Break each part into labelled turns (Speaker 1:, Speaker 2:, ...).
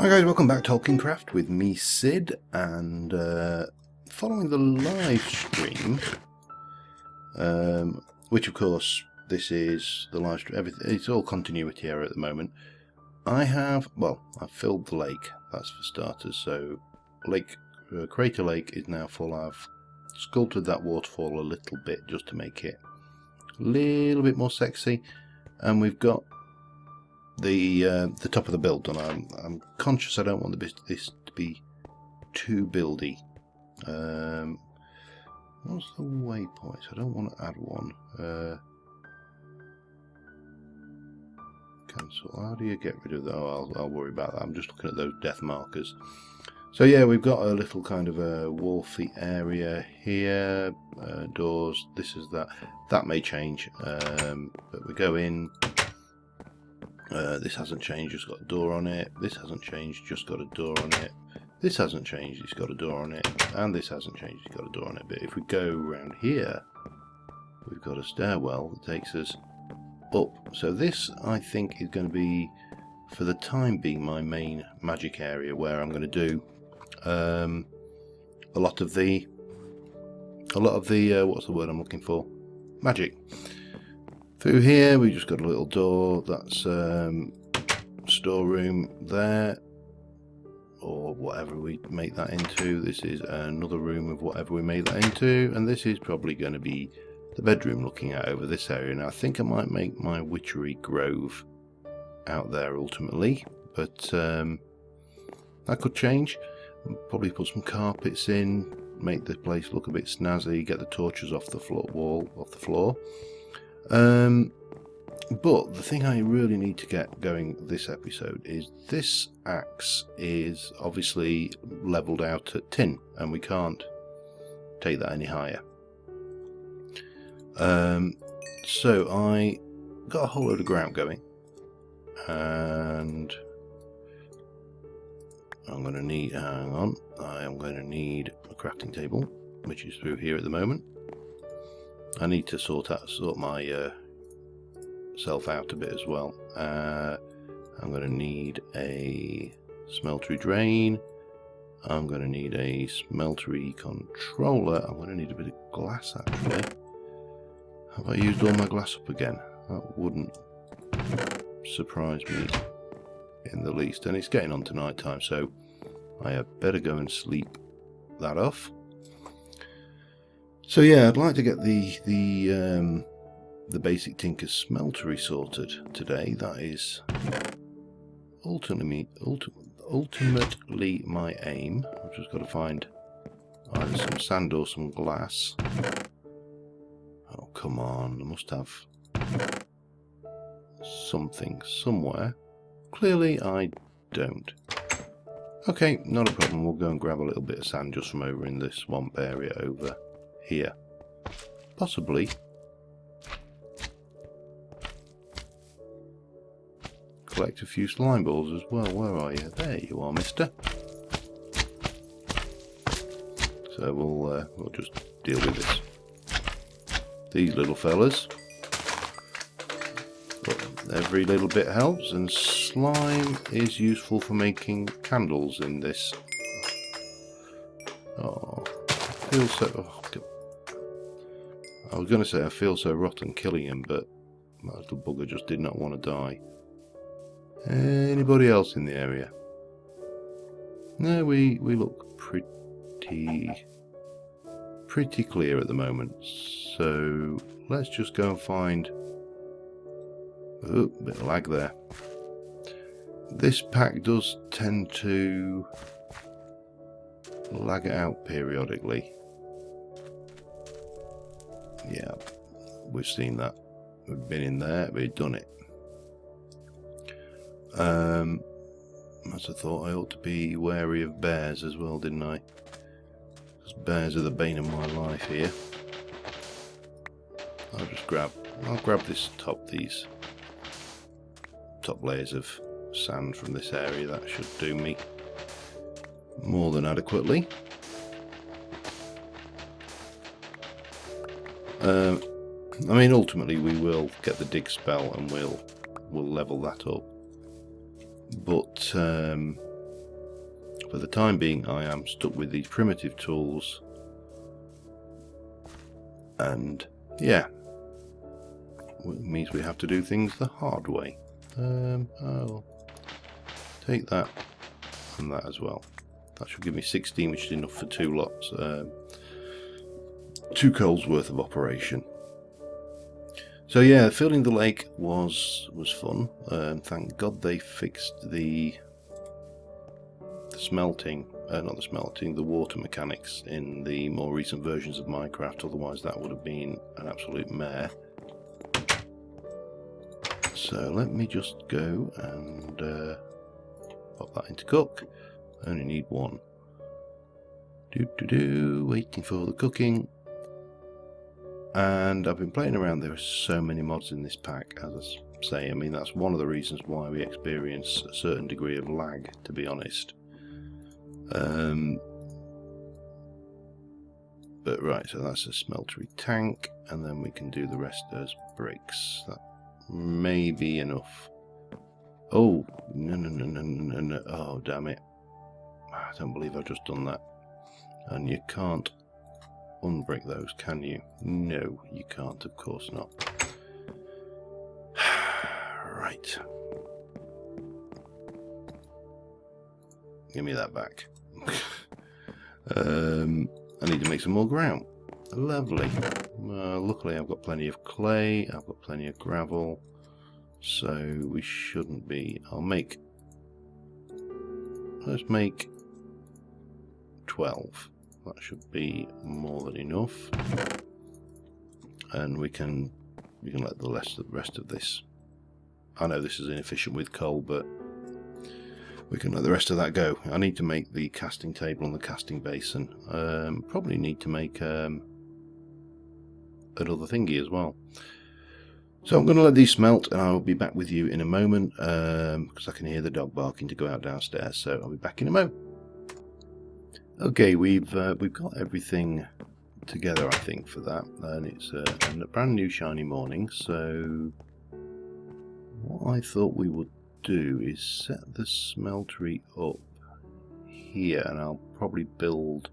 Speaker 1: Hi guys, welcome back to Tolkien Craft with me, Sid, and following the live stream, which of course this is the live stream, it's all continuity here at the moment. I've filled the lake, that's for starters, so Crater Lake is now full. I've sculpted that waterfall a little bit just to make it a little bit more sexy, and we've got the top of the build done. I'm conscious I don't want this to be too buildy. What's the waypoint? I don't want to add one. Cancel. How do you get rid of that? Oh, I'll worry about that. I'm just looking at those death markers. So yeah, we've got a little kind of a wharfy area here. Doors. This is that. That may change, but we go in. This hasn't changed, just got a door on it. This hasn't changed, just got a door on it. This hasn't changed, it's got a door on it. And this hasn't changed, it's got a door on it. But if we go around here, we've got a stairwell that takes us up. So this, I think, is going to be, for the time being, my main magic area, where I'm going to do a lot of the what's the word I'm looking for? Magic. Through here we just got a little door, that's storeroom there, or whatever we make that into. This is another room of whatever we made that into, and this is probably going to be the bedroom looking out over this area. Now I think I might make my witchery grove out there ultimately, but that could change. I'll probably put some carpets in, make the place look a bit snazzy, get the torches off the floor. But the thing I really need to get going this episode is this axe is obviously leveled out at tin, and we can't take that any higher. So I got a whole load of grout going, and I'm going to need, I am going to need a crafting table, which is through here at the moment. I need to sort my self out a bit as well. I'm going to need a smeltery drain. I'm going to need a smeltery controller. I'm going to need a bit of glass actually. Have I used all my glass up again? That wouldn't surprise me in the least. And it's getting on to night time, so I had better go and sleep that off. So yeah, I'd like to get the basic Tinker's smeltery sorted today. That is ultimately my aim. I've just got to find either some sand or some glass. Oh come on, I must have something somewhere. Clearly I don't. Okay, not a problem. We'll go and grab a little bit of sand just from over in this swamp area over here. Possibly collect a few slime balls as well. Where are you? There you are, mister. So we'll just deal with this. These little fellas. But every little bit helps, and slime is useful for making candles in this. Oh, I feel so. Oh, I was going to say I feel so rotten killing him, but that little bugger just did not want to die. Anybody else in the area? No, we look pretty clear at the moment. So let's just go and find. Oh, bit of lag there. This pack does tend to lag out periodically. Yeah, we've seen that. We've been in there, we've done it. As I thought, I ought to be wary of bears as well, didn't I? Because bears are the bane of my life here. I'll grab these top layers of sand from this area. That should do me more than adequately. I mean, ultimately we will get the dig spell and we'll level that up. But For the time being, I am stuck with these primitive tools, and yeah, it means we have to do things the hard way. I'll take that and that as well. That should give me 16, which is enough for 2 lots, 2 coals worth of operation. So yeah, filling the lake was fun. Thank God they fixed the smelting, not the smelting, the water mechanics in the more recent versions of Minecraft. Otherwise, that would have been an absolute mare. So let me just go and pop that into cook. I only need 1. Waiting for the cooking. And I've been playing around. There are so many mods in this pack, as I say. I mean, that's one of the reasons why we experience a certain degree of lag, to be honest. But right, so that's a smeltery tank, and then we can do the rest as bricks. That may be enough. Oh, no. Oh, damn it. I don't believe I've just done that. And you can't unbrick those, can you? No, you can't, of course not. Right. Give me that back. I need to make some more ground. Lovely. Luckily I've got plenty of clay, I've got plenty of gravel, so we shouldn't be. Let's make 12. That should be more than enough, and we can let the rest of this. I know this is inefficient with coal, but we can let the rest of that go. I need to make the casting table and the casting basin. Probably need to make another thingy as well. So I'm going to let these smelt, and I'll be back with you in a moment, because I can hear the dog barking to go out downstairs. So I'll be back in a moment. Okay, we've got everything together, I think, for that, and it's a brand new shiny morning. So what I thought we would do is set the smeltery up here, and I'll probably build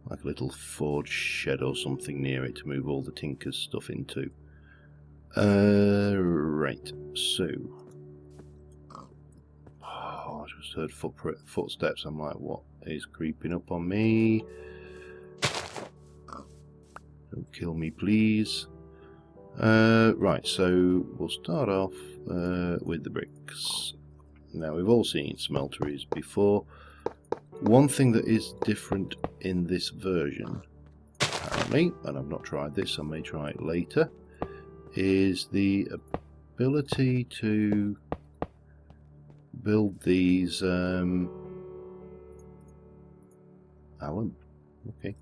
Speaker 1: like a little forge shed or something near it to move all the tinker's stuff into. Right, so I just heard footsteps. I'm like, what is creeping up on me? Don't kill me, please. Right, so we'll start off with the bricks. Now, we've all seen smelteries before. One thing that is different in this version, apparently, and I've not tried this, I may try it later, is the ability to build these Alan, okay.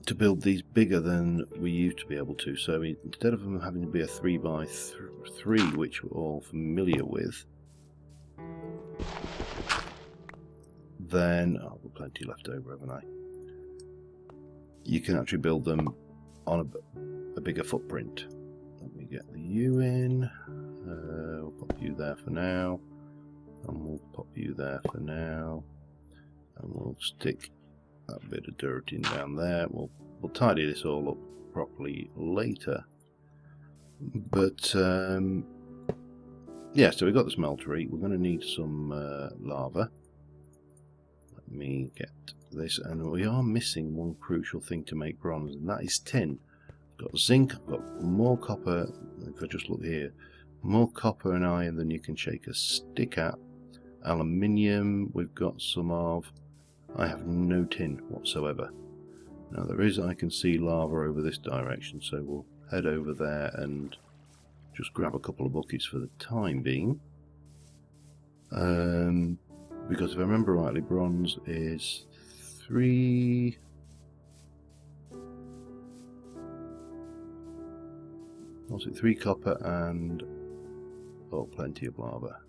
Speaker 1: To build these bigger than we used to be able to. So instead of them having to be a 3x3, which we're all familiar with, then I've got plenty left over, haven't I? You can actually build them on a bigger footprint. Let me get the U in. We'll pop you there for now, and we'll pop you there for now, and we'll stick that bit of dirt in down there. We'll tidy this all up properly later. But yeah, so we've got the smeltery. We're going to need some lava. Let me get this, and we are missing one crucial thing to make bronze, and that is tin. I've got zinc, I've got more copper. If I just look here, more copper and iron than you can shake a stick at. Aluminium, we've got some of. I have no tin whatsoever. Now there is, I can see lava over this direction, so we'll head over there and just grab a couple of buckets for the time being. Because if I remember rightly, bronze is 3... what's it, 3 copper and oh, plenty of lava.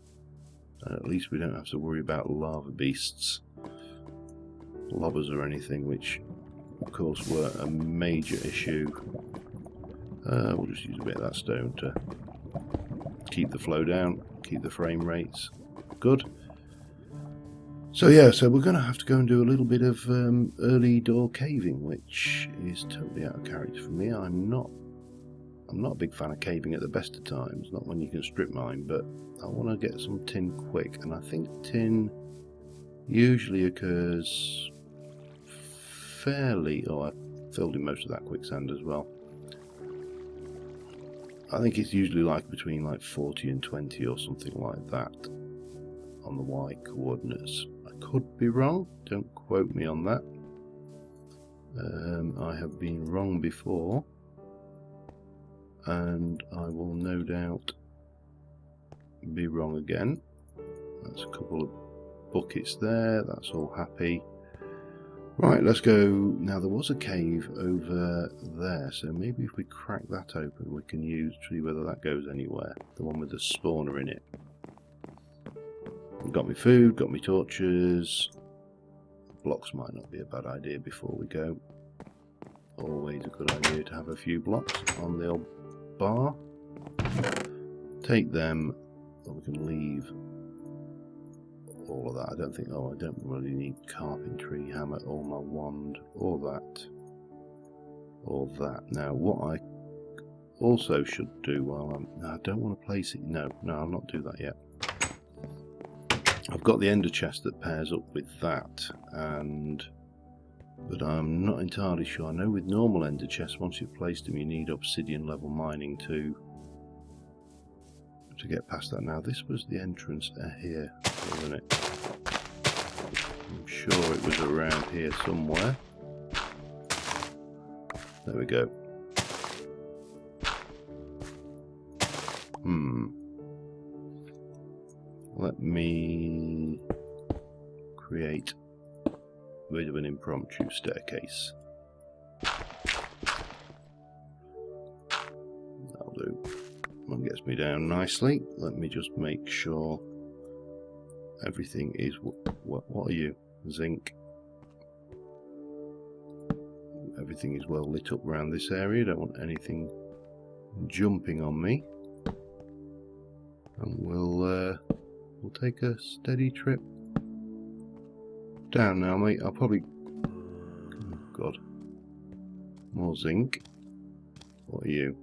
Speaker 1: And at least we don't have to worry about lava beasts, lobbers or anything, which of course were a major issue. We'll just use a bit of that stone to keep the flow down. keep the frame rates good. So yeah, so we're going to have to go and do a little bit of early door caving, which is totally out of character for me. I'm not a big fan of caving at the best of times, not when you can strip mine, but I want to get some tin quick, and I think tin usually occurs fairly... Oh, I filled in most of that quicksand as well. I think it's usually like between like 40 and 20 or something like that on the Y coordinates. I could be wrong, don't quote me on that. I have been wrong before, and I will no doubt be wrong again. That's a couple of buckets there, that's all happy. Right, let's go. Now there was a cave over there, so maybe if we crack that open we can see whether that goes anywhere. The one with the spawner in it. Got me food, got me torches. Blocks might not be a bad idea before we go. Always a good idea to have a few blocks on the old bar. Take them, or we can leave all of that. I don't think, oh, I don't really need carpentry, hammer, or my wand, or that, or that. Now what I also should do while no, I don't want to place it, no, I'll not do that yet. I've got the ender chest that pairs up with that, but I'm not entirely sure. I know with normal ender chests, once you've placed them, you need obsidian level mining to get past that. Now this was the entrance here, wasn't it? I'm sure it was around here somewhere. There we go. Let me create a bit of an impromptu staircase. That'll do. That gets me down nicely. Let me just make sure everything is... What are you? Zinc. Everything is well lit up around this area. Don't want anything jumping on me. And we'll take a steady trip down now, mate. I'll probably... Oh, God. More zinc. What are you?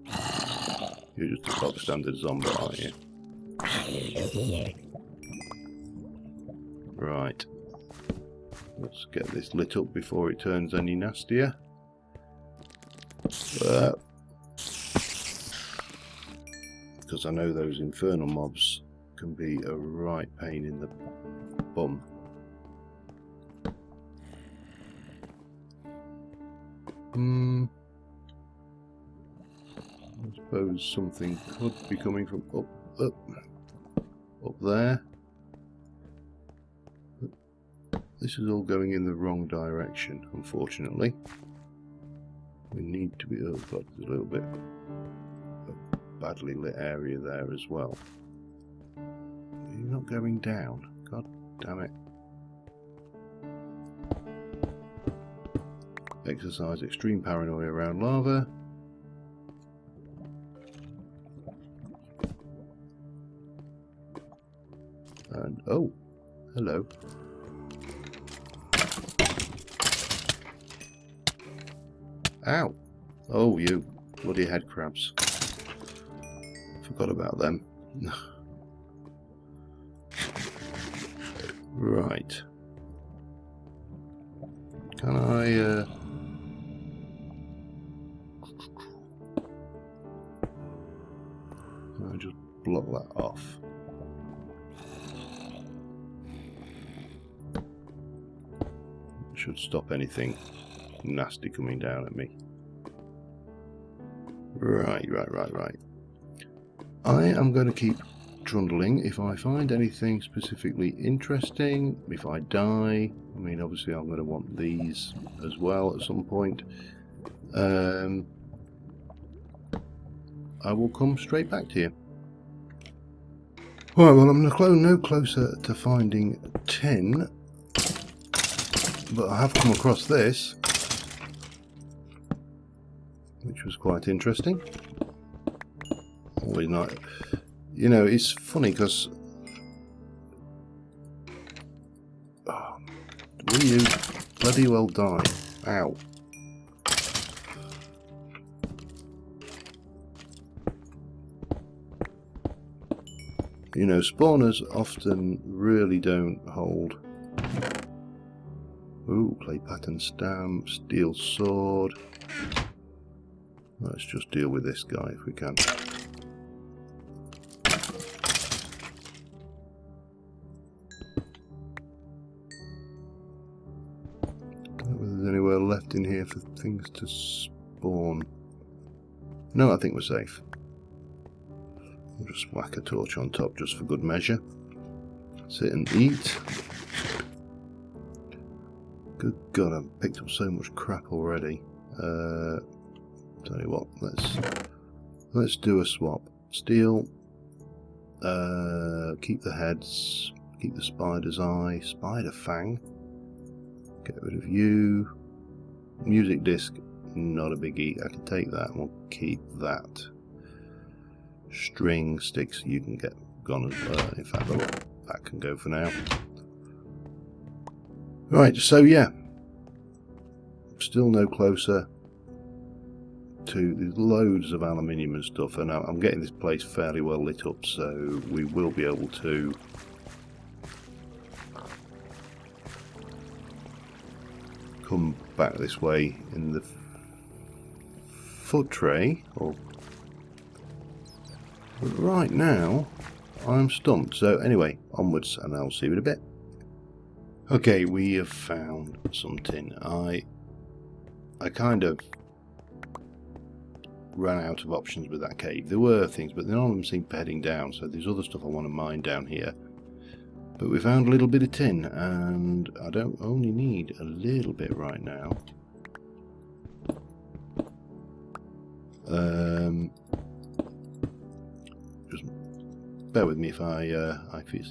Speaker 1: You're just a bog standard zombie, aren't you? Right. Let's get this lit up before it turns any nastier. Because I know those infernal mobs can be a right pain in the bum. I suppose something could be coming from up there. This is all going in the wrong direction, unfortunately. We need to be... Oh God, there's a little bit of a badly lit area there as well. You're not going down. God damn it. Exercise extreme paranoia around lava. And oh, hello. Ow! Oh, you bloody head crabs. Forgot about them. Right. Can I just block that off? Should stop anything nasty coming down at me. Right. I am going to keep trundling. If I find anything specifically interesting, if I die, I mean obviously I'm going to want these as well at some point, I will come straight back to you. Right, well I'm no closer to finding tin, but I have come across this, which was quite interesting. Always nice. You know, it's funny because... Oh, will you bloody well die? Ow. You know, spawners often really don't hold. Ooh, clay pattern stamp, steel sword. Let's just deal with this guy if we can. Don't know whether there's anywhere left in here for things to spawn. No, I think we're safe. We'll just whack a torch on top just for good measure. Sit and eat. Good God, I've picked up so much crap already. Tell you what, let's do a swap. Steel. Keep the heads. Keep the spider's eye. Spider fang. Get rid of you. Music disc. Not a biggie. I can take that. We'll keep that. String sticks. You can get gone as well. In fact, that can go for now. Right. So yeah. Still no closer to. There's loads of aluminium and stuff, and I'm getting this place fairly well lit up, so we will be able to come back this way in the foot tray. But right now I'm stumped, so anyway, onwards, and I'll see you in a bit. Okay, we have found something. I kind of ran out of options with that cave. There were things, but none of them seemed heading down, so there's other stuff I want to mine down here. But we found a little bit of tin, and I don't only need a little bit right now. Just bear with me if I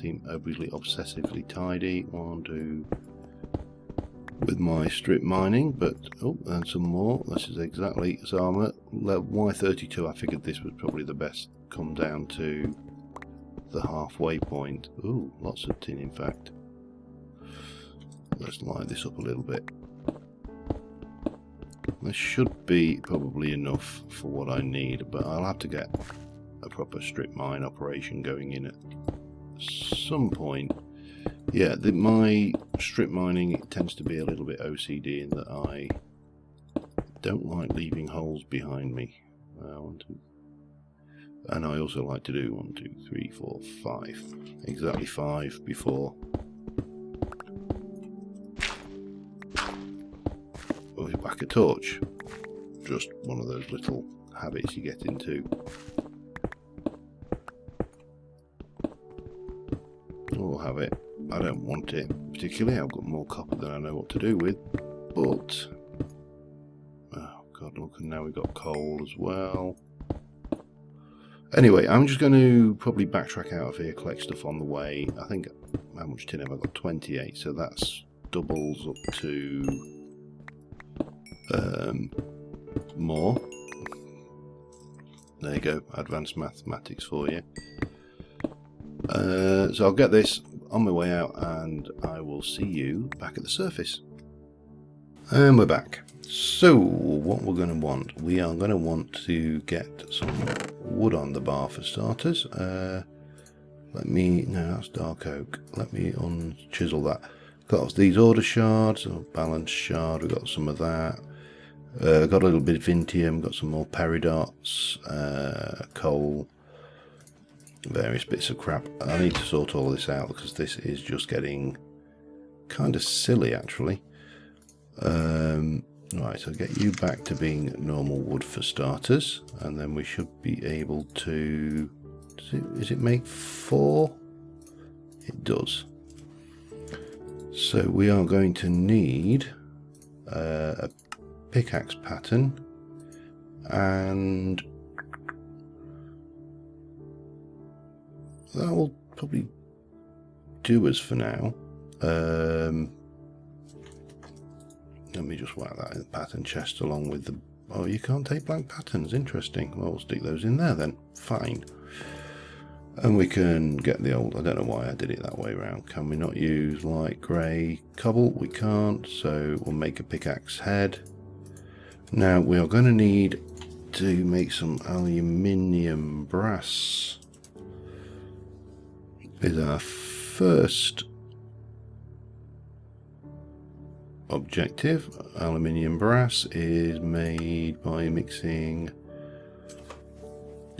Speaker 1: seem overly obsessively tidy. One, two, with my strip mining, but oh, and some more. This is exactly its armour. Y32. I figured this was probably the best. Come down to the halfway point. Ooh, lots of tin, in fact. Let's light this up a little bit. This should be probably enough for what I need, but I'll have to get a proper strip mine operation going in at some point. Yeah, my strip mining tends to be a little bit OCD in that I don't like leaving holes behind me. And I also like to do 1, 2, 3, 4, 5. Exactly 5 before. Oh, back a torch. Just one of those little habits you get into. I'll have it. I don't want it particularly. I've got more copper than I know what to do with. But oh god, look, and now we've got coal as well. Anyway, I'm just going to probably backtrack out of here, collect stuff on the way. I think, how much tin have I got? 28, so that's doubles up to more. There you go, advanced mathematics for you. So I'll get this on my way out, and I will see you back at the surface. And we're back. So what we're going to want, we are going to want to get some wood on the bar for starters. No, that's dark oak. Let me unchisel that. Got these order shards, or balance shard, we've got some of that. Got a little bit of vintium, got some more peridots, coal, various bits of crap. I need to sort all this out because this is just getting kind of silly actually. Right, so get you back to being normal wood for starters, and then we should be able to... Does it make 4? It does. So we are going to need a pickaxe pattern, and that will probably do us for now. Let me just whack that in the pattern chest along with the... Oh, you can't take blank patterns. Interesting. Well, we'll stick those in there then. Fine. And we can get the old, I don't know why I did it that way around. Can we not use light grey cobble? We can't, so we'll make a pickaxe head. Now we are going to need to make some aluminium brass. Is our first objective. Aluminium brass is made by mixing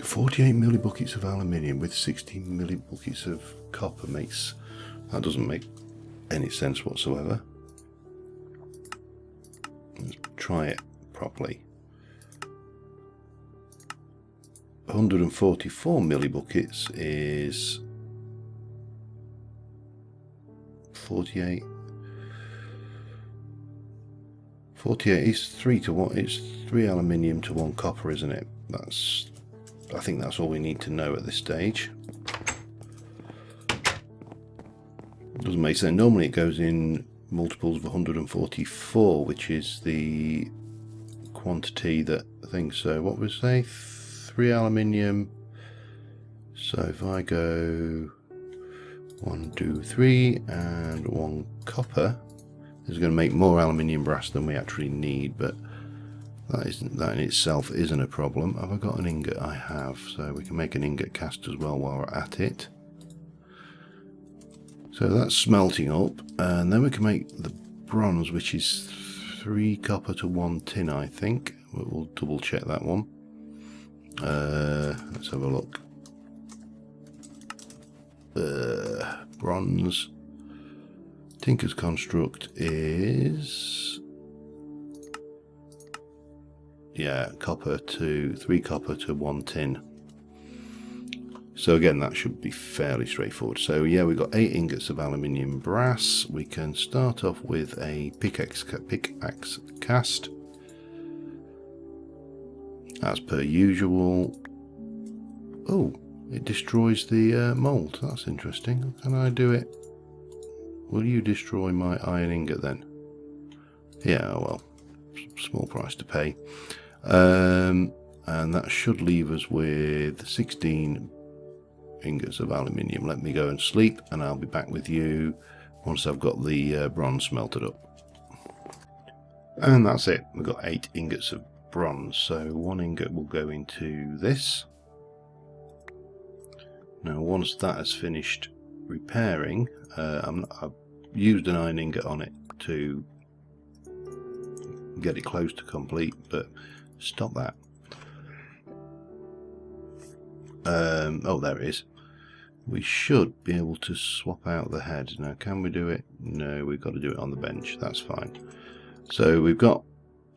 Speaker 1: 48 millibuckets of aluminium with 60 millibuckets of copper. That doesn't make any sense whatsoever. Let's try it properly. 144 millibuckets is 48. 48 is 3 to 1. It's 3 aluminium to 1 copper, isn't it? I think that's all we need to know at this stage. Doesn't make sense. Normally it goes in multiples of 144, which is the quantity that I think. So what would we say? 3 aluminium. So if I go 1, 2, 3 and 1 copper, this is going to make more aluminium brass than we actually need, but that in itself isn't a problem. Have I got an ingot? I have, so we can make an ingot cast as well while we're at it. So that's smelting up, and then we can make the bronze, which is 3 copper to 1 tin, I think. We'll double check that one. Let's have a look. Bronze Tinker's Construct is, yeah, 3 copper to 1 tin. So again, that should be fairly straightforward. So yeah, we've got 8 ingots of aluminium brass. We can start off with a pickaxe cast, as per usual. Oh, it destroys the mould. That's interesting. Can I do it? Will you destroy my iron ingot then? Yeah, well, small price to pay. And that should leave us with 16 ingots of aluminium. Let me go and sleep, and I'll be back with you once I've got the bronze smelted up. And that's it. We've got 8 ingots of bronze, so 1 ingot will go into this. Now once that has finished repairing, I've used an iron ingot on it to get it close to complete, but stop that. Oh, there it is. We should be able to swap out the head. Now, can we do it? No, we've got to do it on the bench. That's fine. So we've got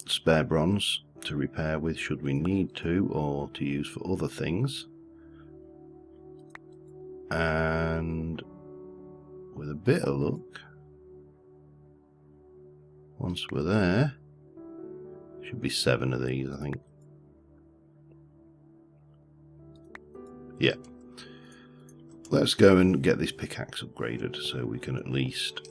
Speaker 1: spare bronze to repair with should we need to, or to use for other things. And with a bit of luck, once we're there, should be 7 of these, I think. Yeah. Let's go and get this pickaxe upgraded so we can at least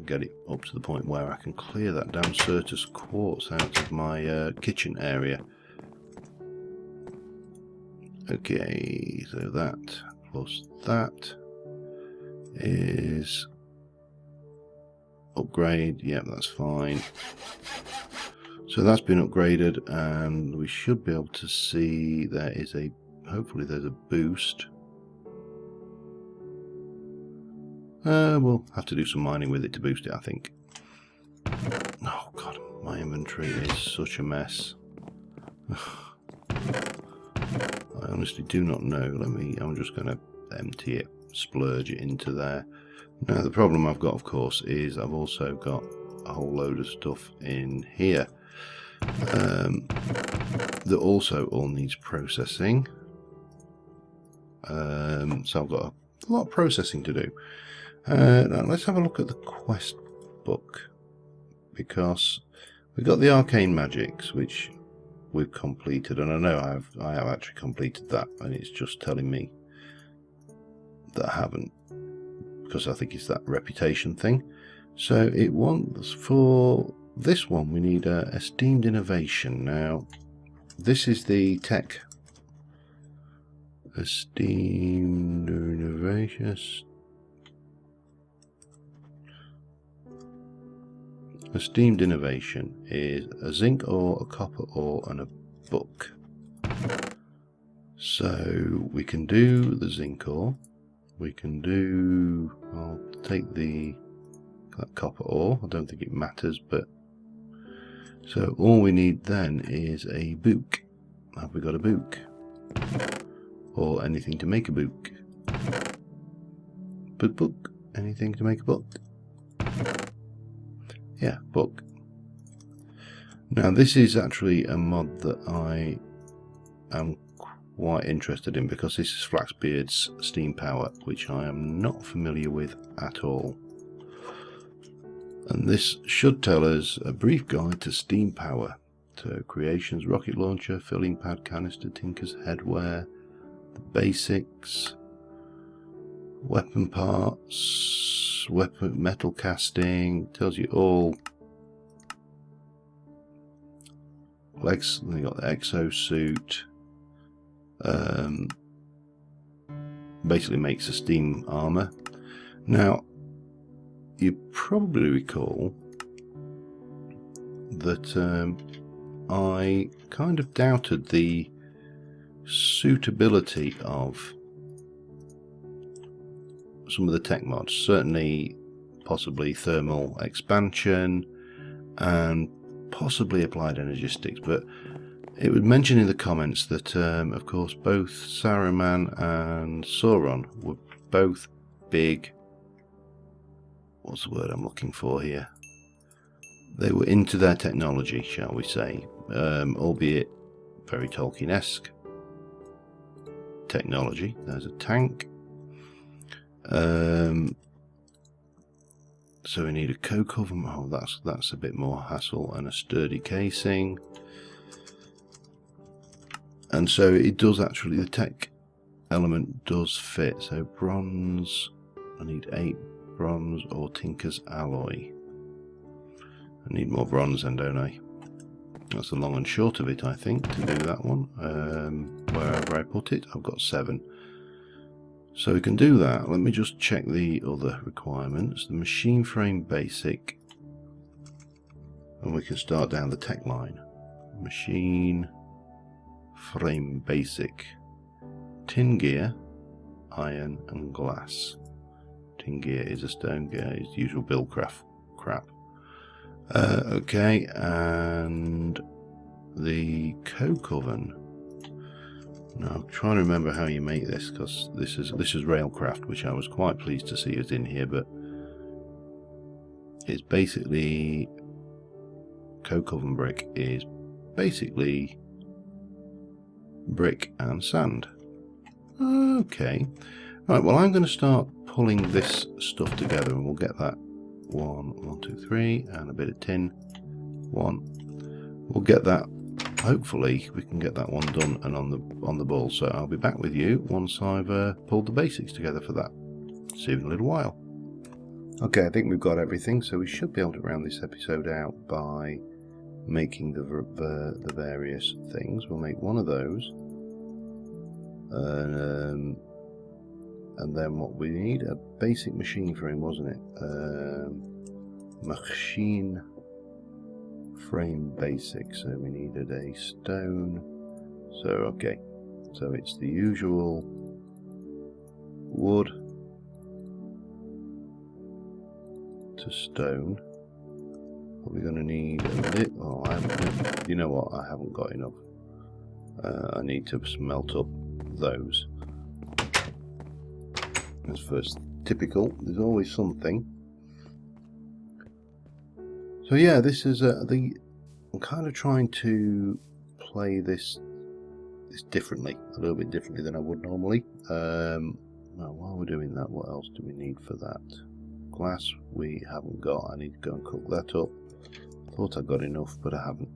Speaker 1: get it up to the point where I can clear that damn Certus quartz out of my kitchen area. Okay, so that plus that is upgrade. Yep, that's fine. So that's been upgraded, and we should be able to see there is a, hopefully there's a boost. We'll have to do some mining with it to boost it, I think. Oh god, my inventory is such a mess. I honestly do not know. I'm just going to empty it, splurge it into there. Now the problem I've got, of course, is I've also got a whole load of stuff in here that also all needs processing. So I've got a lot of processing to do. Now let's have a look at the quest book, because we've got the arcane magics, which we've completed, and I know I have actually completed that, and it's just telling me that I haven't, because I think it's that reputation thing. So it wants, for this one we need a esteemed innovation. Now this is the tech. Esteemed innovation. Esteemed innovation is a zinc ore, a copper ore, and a book. So we can do the zinc ore. We can do. I'll take that copper ore. I don't think it matters, but so all we need then is a book. Have we got a book? Or anything to make a book? Book. Anything to make a book? Yeah, book. Now this is actually a mod that I am quite interested in because this is Flaxbeard's steam power, which I am not familiar with at all. And this should tell us a brief guide to steam power. So creations, rocket launcher, filling pad, canister, tinker's headwear, the basics, weapon parts, weapon metal casting, tells you all. Legs, they got the exosuit. Basically makes a steam armor. Now, you probably recall that I kind of doubted the suitability of some of the tech mods. Certainly, possibly thermal expansion and possibly applied energistics, but it was mentioned in the comments that of course both Saruman and Sauron were both big, what's the word I'm looking for here, they were into their technology, shall we say, albeit very Tolkien-esque technology. There's a tank. So we need a coke oven. Oh, that's a bit more hassle, and a sturdy casing. And so it does actually, the tech element does fit. So bronze, I need 8 bronze or tinker's alloy. I need more bronze then, don't I? That's the long and short of it, I think, to do that one. Wherever I put it, I've got 7. So we can do that. Let me just check the other requirements. The machine frame basic. And we can start down the tech line. Machine frame basic. Tin gear, iron and glass. Tin gear is a stone gear, it's usual buildcraft crap. Okay, and the coke oven. Now I'm trying to remember how you make this, because this is Railcraft, which I was quite pleased to see is in here, but it's basically coke oven brick is basically brick and sand. Okay, right. Well, I'm going to start pulling this stuff together, and we'll get that 1, 2, 3, and a bit of tin. 1. We'll get that. Hopefully we can get that one done and on the ball. So I'll be back with you once I've pulled the basics together for that. See you in a little while. Okay, I think we've got everything, so we should be able to round this episode out by making the various things. We'll make one of those, and then what we need, a basic machine frame, wasn't it? Machine frame basic, so we needed a stone. So okay, so it's the usual wood to stone. What we're going to need a bit. Oh, you know what, I haven't got enough. I need to smelt up those. That's first typical, there's always something. So yeah, this is I'm kind of trying to play this differently, a little bit differently than I would normally. Now, while we're doing that, what else do we need for that? Glass we haven't got. I need to go and cook that up. Thought I got enough, but I haven't.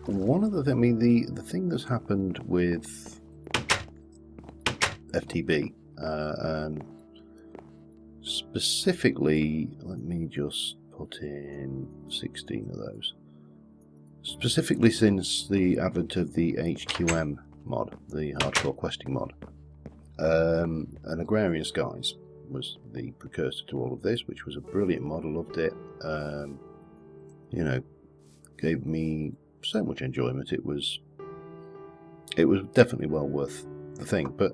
Speaker 1: One of the things, I mean, the thing that's happened with FTB, and specifically, let me just put in 16 of those. Specifically since the advent of the HQM mod, the hardcore questing mod. And Agrarian Skies was the precursor to all of this, which was a brilliant mod. I loved it. You know, gave me so much enjoyment. It was definitely well worth the thing. But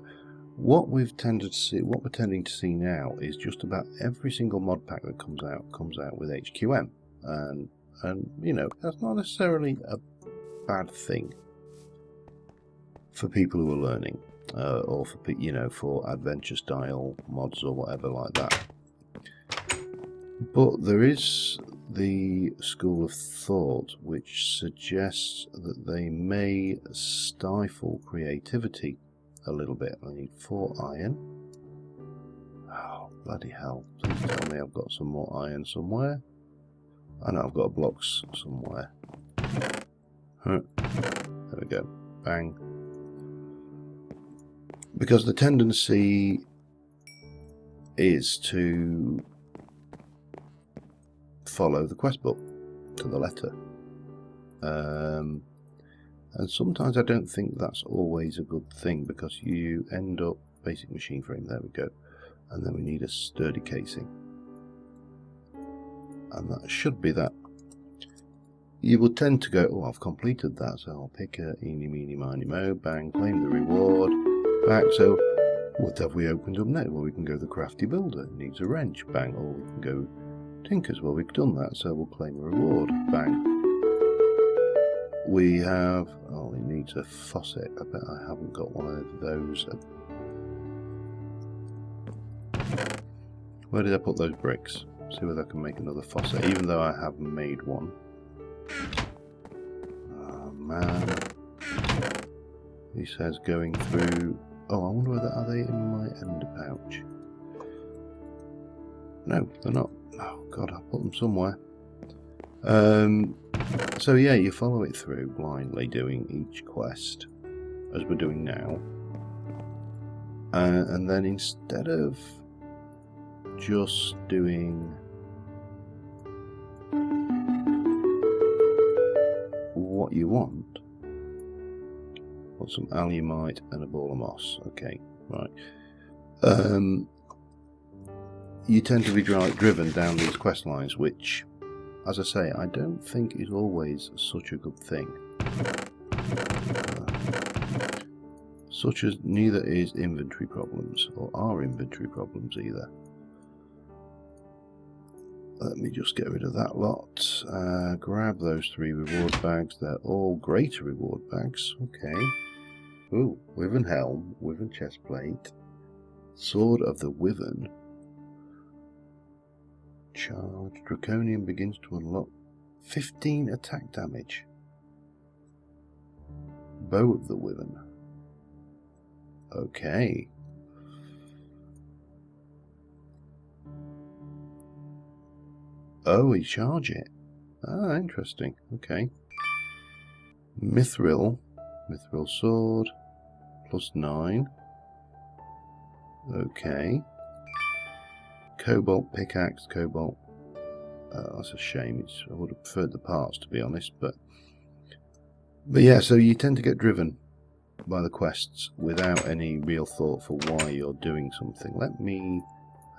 Speaker 1: what we're tending to see now is just about every single mod pack that comes out with HQM, and you know, that's not necessarily a bad thing for people who are learning, or for, you know, for adventure style mods or whatever like that. But there is the school of thought which suggests that they may stifle creativity a little bit. I need 4 iron. Oh, bloody hell. Please tell me I've got some more iron somewhere. I know I've got blocks somewhere. There we go. Bang. Because the tendency is to follow the quest book to the letter. And sometimes I don't think that's always a good thing, because you end up basic machine frame, there we go, and then we need a sturdy casing, and that should be that. You will tend to go, oh, I've completed that, so I'll pick a eeny meeny miny mo, bang, claim the reward, back. So what have we opened up next? Well, we can go the crafty builder, it needs a wrench, bang, or we can go tinkers. Well, we've done that, so we'll claim a reward, bang. We have, oh, it needs a faucet. I bet I haven't got one of those. Where did I put those bricks? See whether I can make another faucet, even though I have made one. Oh man. He says going through. Oh, I wonder whether are they in my ender pouch? No, they're not. Oh god, I put them somewhere. So yeah, you follow it through blindly, doing each quest as we're doing now, and then instead of just doing what you want, put some alumite and a ball of moss. Okay, right. You tend to be driven down these quest lines, which, as I say, I don't think is always such a good thing. Such as neither is inventory problems, or are inventory problems either. Let me just get rid of that lot. Grab those 3 reward bags. They're all greater reward bags. Okay. Ooh, Wyvern helm, Wyvern chestplate, sword of the Wyvern. Charge. Draconian begins to unlock 15 attack damage. Bow of the Wyvern. Okay. Oh, we charge it. Ah, interesting. Okay. Mithril sword. +9. Okay. Cobalt pickaxe, cobalt. That's a shame. I would have preferred the parts, to be honest, but yeah. So you tend to get driven by the quests without any real thought for why you're doing something. Let me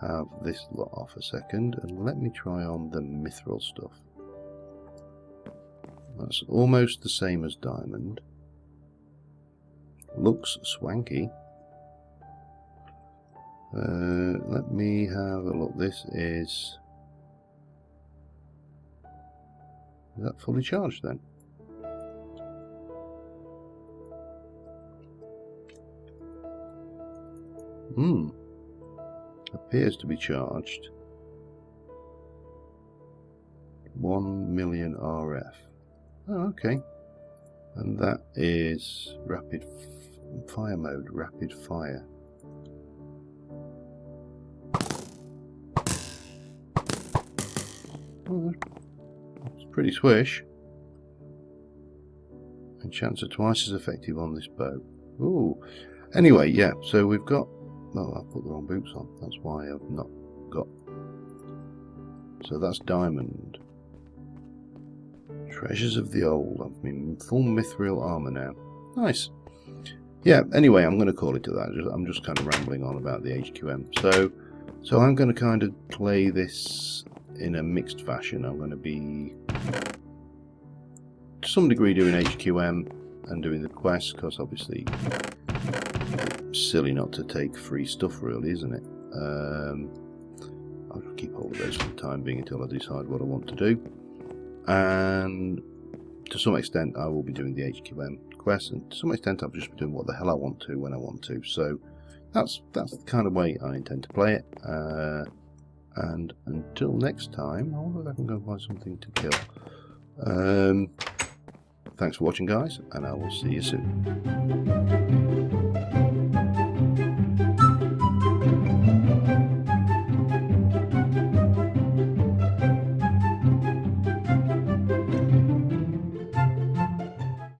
Speaker 1: have this lot off a second, and let me try on the mithril stuff. That's almost the same as diamond. Looks swanky. Let me have a look. This is that fully charged then? Appears to be charged. 1 million RF. Oh, okay. And that is rapid fire mode, rapid fire. Oh, it's pretty swish. And chance are twice as effective on this bow. Ooh. Anyway, yeah, so we've got... Oh, I put the wrong boots on. That's why I've not got... So that's diamond. Treasures of the old. I'm in full mithril armour now. Nice. yeah, anyway, I'm going to call it to that. I'm just kind of rambling on about the HQM. So I'm going to kind of play this in a mixed fashion. I'm going to be, to some degree, doing HQM and doing the quests, because obviously it's silly not to take free stuff, really, isn't it? I'll just keep hold of those for the time being until I decide what I want to do. And to some extent, I will be doing the HQM quests, and to some extent, I'll just be doing what the hell I want to when I want to. So that's the kind of way I intend to play it. And until next time, I wonder if I can go and find something to kill. Thanks for watching, guys, and I will see you soon.